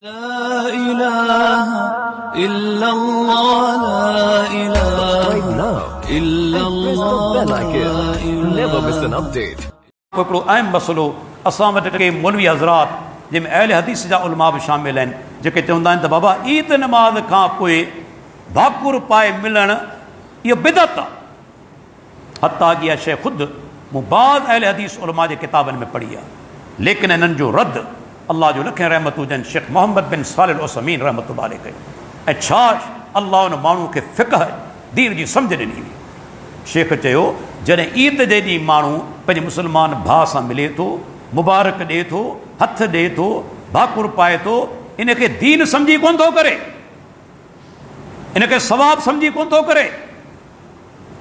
لا إله إلا الله لا إله Right now, إلا press the الله bell icon. Never miss an update. हिकिड़ो अहम मसइलो असां वटि के मौलवी हज़रात जंहिंमें अहले हदीस जा उलमा बि शामिल आहिनि जेके चवंदा आहिनि त बाबा ईद नमाज़ खां पोइ भाकुर पाए मिलणु इहो बिदअत आहे। हता की इहा शइ ख़ुदि मूं बाज़ अहले हदीस उलमा जे किताबनि में पढ़ी आहे, लेकिन इन्हनि जो रद्द अल्लाह जो लखे रहमत हुजनि शेख मोहम्मद बिन सालिह अल उसैमीन रहमतुल्लाह अलैह कयो। ऐं छा अल्लाह उन माण्हू खे फ़िक़ह दीन जी सम्झ ॾिनी हुई। शेख चयो जॾहिं ईद जे ॾींहुं माण्हू पंहिंजे मुस्लमान भाउ सां मिले थो, मुबारक ॾिए थो, हथ ॾिए थो, भाकुर पाए थो, इनखे दीन सम्झी कोन थो करे, इनखे सवाब सम्झी कोन थो करे,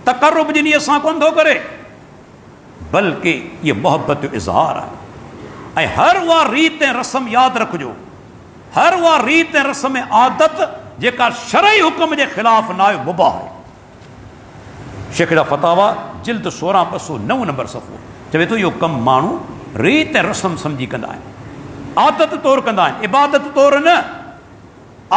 तक़र्रुब जी नीयत सां कोन थो करे, बल्कि इहो मोहब्बत जो इज़हार आहे। ऐं हर उहा रीत ऐं रस्म यादि रखिजो, हर उहा रीत ऐं रस्म ऐं आदत जेका शरई हुकुम जे ख़िलाफ़ न आहे मुबाह आहे। शेख जा फतावा जिल्द 16 209 नंबर सफ़ो चवे थो इहो कमु माण्हू रीत ऐं रस्म सम्झी कंदा आहिनि, आदत तौरु कंदा आहिनि, इबादत तौरु न,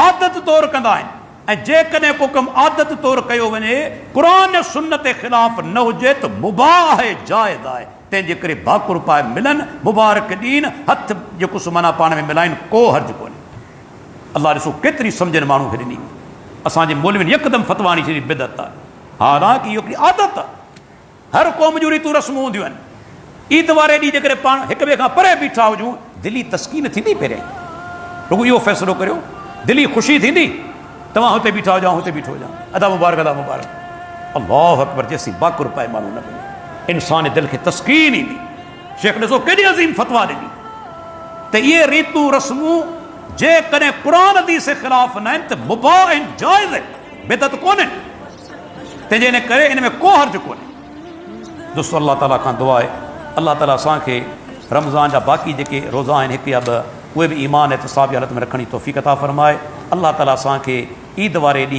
आदत तौरु कंदा आहिनि। ऐं जेकॾहिं को कमु आदत तौरु कयो वञे, क़ुरान सुन्नत जे ख़िलाफ़ न हुजे त मुबाह आहे, जाइज़ आहे। तंहिंजे करे भाकुर पाए मिलनि, मुबारक ॾींहुं, हथ जेको सुमाना पाण में मिलाइनि, को हर्ज कोन्हे। अल्लाह ॾिसो केतिरी सम्झनि माण्हू खे ॾिनी। असांजे मौलवियुनि यकदमि फतवाणी छॾी बिदअत आहे, हालांकि इहो हिकिड़ी आदत आहे। हर क़ौम जूं रीतूं रस्मूं हूंदियूं आहिनि। ईद वारे ॾींहुं जेकॾहिं पाण हिक ॿिए खां परे बीठा हुजूं, दिली तस्कीन थींदी पहिरियों, रुगो इहो फ़ैसिलो करियो, दिली ख़ुशी थींदी, तव्हां हुते बीठा हुजां, हुते बीठो हुजां, अदा मुबारक, अदा मुबारक, अल्लाहु अकबर, जेसीं भाकुर पाए माण्हू न मिले इंसान दिलि खे तस्कीन ईंदी। शेख ॾिसो केॾी अज़ीम फतवा ॾिनी त इहे रीतूं रस्मूं जेकॾहिं क़ुरान हदीस जे ख़िलाफ़ न आहिनि त मुबाह आहिनि, जाइज़ आहिनि, बिदअत कोन्हे। तंहिंजे इन करे इन में को हर्ज कोन्हे। दोस्तो अल्लाह ताला खां दुआ आहे अल्लाह ताला असांखे रमज़ान जा बाक़ी जेके रोज़ा आहिनि, हिकु या ॿ, उहे बि ईमान ऐं इत्साब जी हालत में रखण जी तौफ़ीक़ अता फ़रमाए। अल्लाह ताला असांखे ईद वारे ॾींहुं